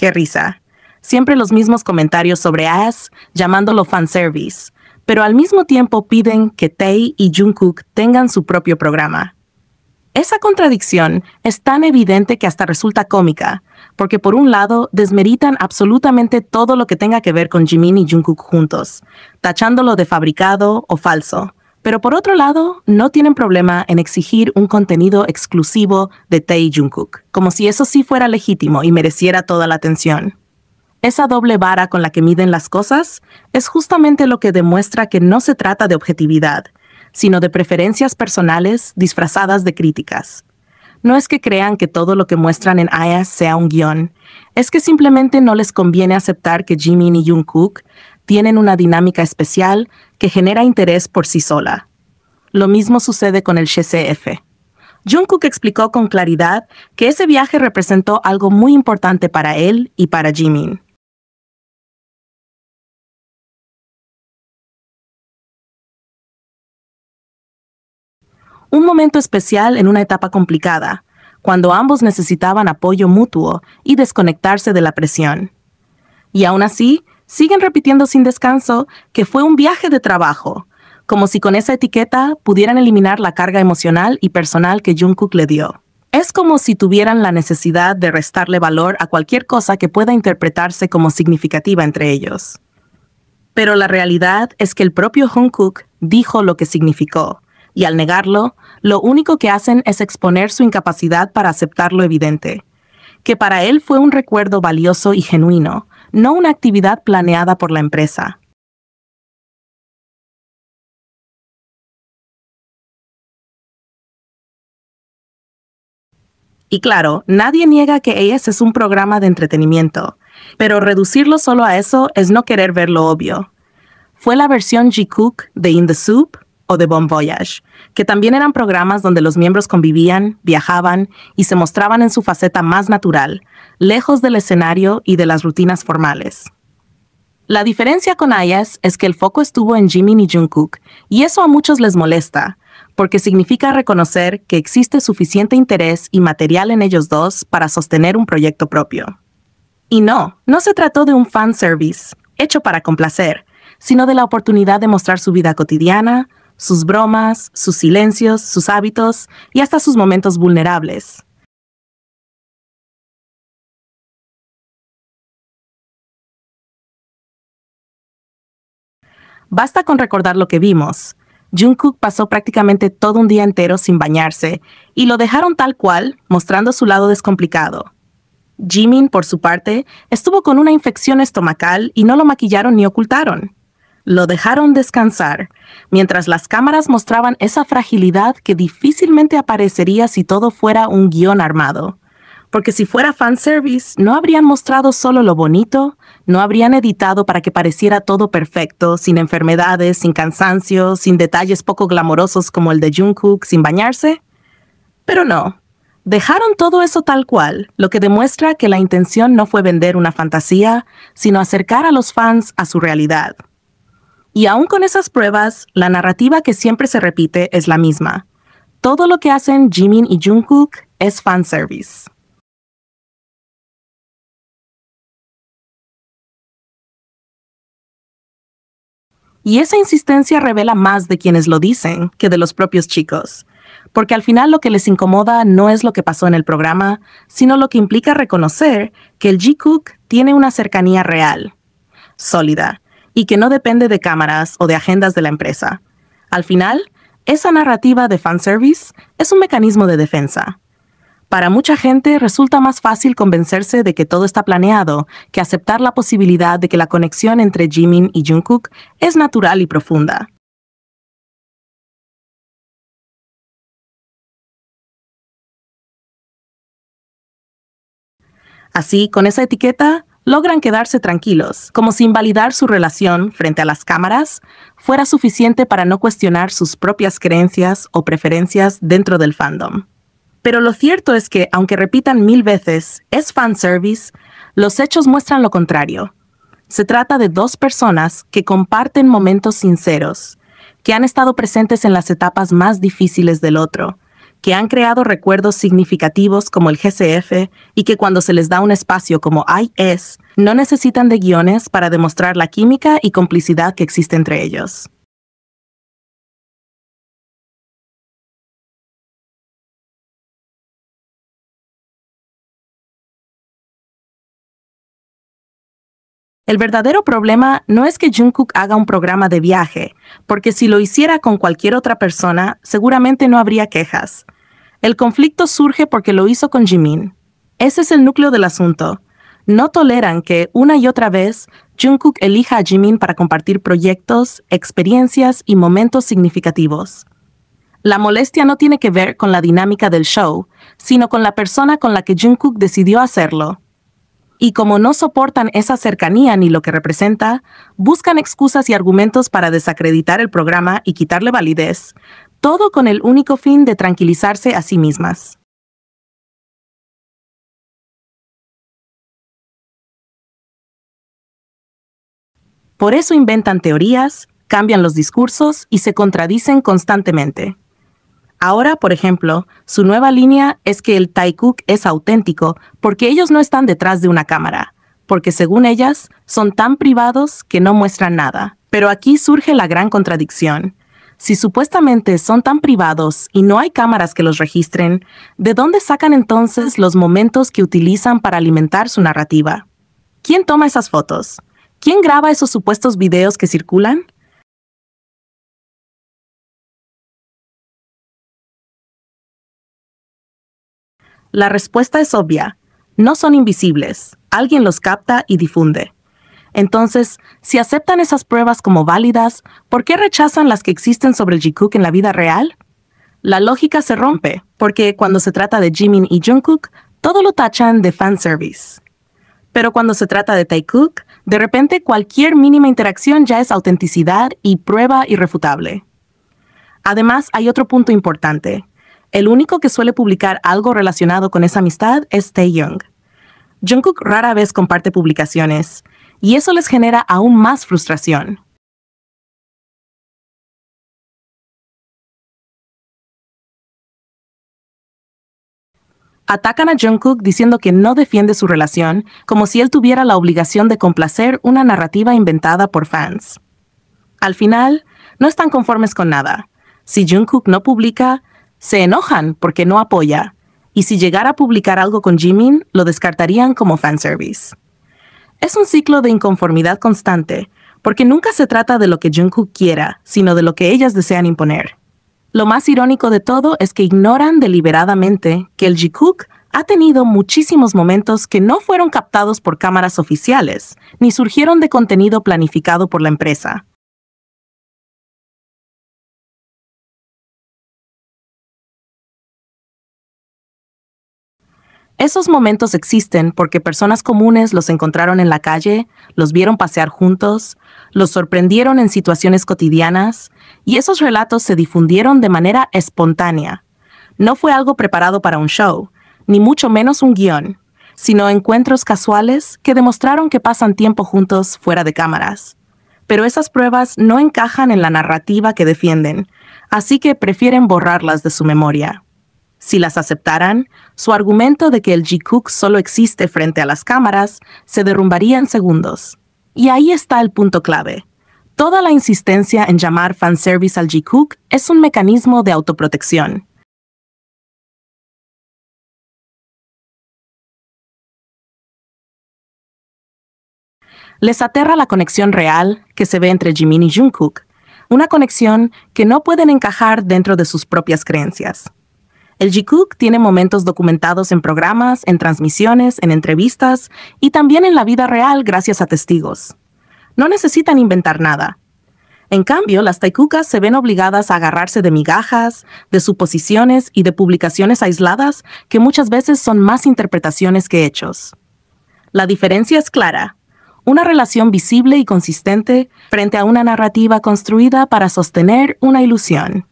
Qué risa. Siempre los mismos comentarios sobre AS, llamándolo fanservice, pero al mismo tiempo piden que Tae y Jungkook tengan su propio programa. Esa contradicción es tan evidente que hasta resulta cómica, porque por un lado desmeritan absolutamente todo lo que tenga que ver con Jimin y Jungkook juntos, tachándolo de fabricado o falso, pero por otro lado no tienen problema en exigir un contenido exclusivo de Tae y Jungkook, como si eso sí fuera legítimo y mereciera toda la atención. Esa doble vara con la que miden las cosas es justamente lo que demuestra que no se trata de objetividad, sino de preferencias personales disfrazadas de críticas. No es que crean que todo lo que muestran en IAS sea un guión, es que simplemente no les conviene aceptar que Jimin y Jungkook tienen una dinámica especial que genera interés por sí sola. Lo mismo sucede con el GCF. Jungkook explicó con claridad que ese viaje representó algo muy importante para él y para Jimin. Un momento especial en una etapa complicada, cuando ambos necesitaban apoyo mutuo y desconectarse de la presión. Y aún así, siguen repitiendo sin descanso que fue un viaje de trabajo, como si con esa etiqueta pudieran eliminar la carga emocional y personal que Jungkook le dio. Es como si tuvieran la necesidad de restarle valor a cualquier cosa que pueda interpretarse como significativa entre ellos. Pero la realidad es que el propio Jungkook dijo lo que significó, y al negarlo, lo único que hacen es exponer su incapacidad para aceptar lo evidente, que para él fue un recuerdo valioso y genuino, no una actividad planeada por la empresa. Y claro, nadie niega que AS es un programa de entretenimiento, pero reducirlo solo a eso es no querer ver lo obvio. Fue la versión G-Cook de In the Soup o de Bon Voyage, que también eran programas donde los miembros convivían, viajaban y se mostraban en su faceta más natural, lejos del escenario y de las rutinas formales. La diferencia con IS es que el foco estuvo en Jimin y Jungkook, y eso a muchos les molesta, porque significa reconocer que existe suficiente interés y material en ellos dos para sostener un proyecto propio. Y no se trató de un fanservice, hecho para complacer, sino de la oportunidad de mostrar su vida cotidiana, sus bromas, sus silencios, sus hábitos y hasta sus momentos vulnerables. Basta con recordar lo que vimos. Jungkook pasó prácticamente todo un día entero sin bañarse y lo dejaron tal cual, mostrando su lado descomplicado. Jimin, por su parte, estuvo con una infección estomacal y no lo maquillaron ni ocultaron. Lo dejaron descansar, mientras las cámaras mostraban esa fragilidad que difícilmente aparecería si todo fuera un guión armado. Porque si fuera fanservice, no habrían mostrado solo lo bonito, no habrían editado para que pareciera todo perfecto, sin enfermedades, sin cansancio, sin detalles poco glamorosos como el de Jungkook sin bañarse. Pero no, dejaron todo eso tal cual, lo que demuestra que la intención no fue vender una fantasía, sino acercar a los fans a su realidad. Y aún con esas pruebas, la narrativa que siempre se repite es la misma. Todo lo que hacen Jimin y Jungkook es fanservice. Y esa insistencia revela más de quienes lo dicen que de los propios chicos, porque al final lo que les incomoda no es lo que pasó en el programa, sino lo que implica reconocer que el G-Cook tiene una cercanía real, sólida, y que no depende de cámaras o de agendas de la empresa. Al final, esa narrativa de fanservice es un mecanismo de defensa. Para mucha gente resulta más fácil convencerse de que todo está planeado que aceptar la posibilidad de que la conexión entre Jimin y Jungkook es natural y profunda. Así, con esa etiqueta, logran quedarse tranquilos, como si invalidar su relación frente a las cámaras fuera suficiente para no cuestionar sus propias creencias o preferencias dentro del fandom. Pero lo cierto es que, aunque repitan 1000 veces, es fanservice, los hechos muestran lo contrario. Se trata de dos personas que comparten momentos sinceros, que han estado presentes en las etapas más difíciles del otro, que han creado recuerdos significativos como el GCF y que cuando se les da un espacio como IS, no necesitan de guiones para demostrar la química y complicidad que existe entre ellos. El verdadero problema no es que Jungkook haga un programa de viaje, porque si lo hiciera con cualquier otra persona, seguramente no habría quejas. El conflicto surge porque lo hizo con Jimin. Ese es el núcleo del asunto. No toleran que, una y otra vez, Jungkook elija a Jimin para compartir proyectos, experiencias y momentos significativos. La molestia no tiene que ver con la dinámica del show, sino con la persona con la que Jungkook decidió hacerlo. Y como no soportan esa cercanía ni lo que representa, buscan excusas y argumentos para desacreditar el programa y quitarle validez, todo con el único fin de tranquilizarse a sí mismas. Por eso inventan teorías, cambian los discursos y se contradicen constantemente. Ahora, por ejemplo, su nueva línea es que el Taekook es auténtico porque ellos no están detrás de una cámara, porque según ellas, son tan privados que no muestran nada. Pero aquí surge la gran contradicción. Si supuestamente son tan privados y no hay cámaras que los registren, ¿de dónde sacan entonces los momentos que utilizan para alimentar su narrativa? ¿Quién toma esas fotos? ¿Quién graba esos supuestos videos que circulan? La respuesta es obvia. No son invisibles. Alguien los capta y difunde. Entonces, si aceptan esas pruebas como válidas, ¿por qué rechazan las que existen sobre el Jikook en la vida real? La lógica se rompe, porque cuando se trata de Jimin y Jungkook, todo lo tachan de fanservice. Pero cuando se trata de Taekook, de repente cualquier mínima interacción ya es autenticidad y prueba irrefutable. Además, hay otro punto importante. El único que suele publicar algo relacionado con esa amistad es Taehyung. Jungkook rara vez comparte publicaciones, y eso les genera aún más frustración. Atacan a Jungkook diciendo que no defiende su relación, como si él tuviera la obligación de complacer una narrativa inventada por fans. Al final, no están conformes con nada. Si Jungkook no publica, se enojan porque no apoya, y si llegara a publicar algo con Jimin, lo descartarían como fanservice. Es un ciclo de inconformidad constante, porque nunca se trata de lo que Jungkook quiera, sino de lo que ellas desean imponer. Lo más irónico de todo es que ignoran deliberadamente que el Jikook ha tenido muchísimos momentos que no fueron captados por cámaras oficiales, ni surgieron de contenido planificado por la empresa. Esos momentos existen porque personas comunes los encontraron en la calle, los vieron pasear juntos, los sorprendieron en situaciones cotidianas, y esos relatos se difundieron de manera espontánea. No fue algo preparado para un show, ni mucho menos un guión, sino encuentros casuales que demostraron que pasan tiempo juntos fuera de cámaras. Pero esas pruebas no encajan en la narrativa que defienden, así que prefieren borrarlas de su memoria. Si las aceptaran, su argumento de que el Jikook solo existe frente a las cámaras se derrumbaría en segundos. Y ahí está el punto clave. Toda la insistencia en llamar fanservice al Jikook es un mecanismo de autoprotección. Les aterra la conexión real que se ve entre Jimin y Jungkook, una conexión que no pueden encajar dentro de sus propias creencias. El Jikook tiene momentos documentados en programas, en transmisiones, en entrevistas y también en la vida real gracias a testigos. No necesitan inventar nada. En cambio, las Taekookas se ven obligadas a agarrarse de migajas, de suposiciones y de publicaciones aisladas que muchas veces son más interpretaciones que hechos. La diferencia es clara. Una relación visible y consistente frente a una narrativa construida para sostener una ilusión.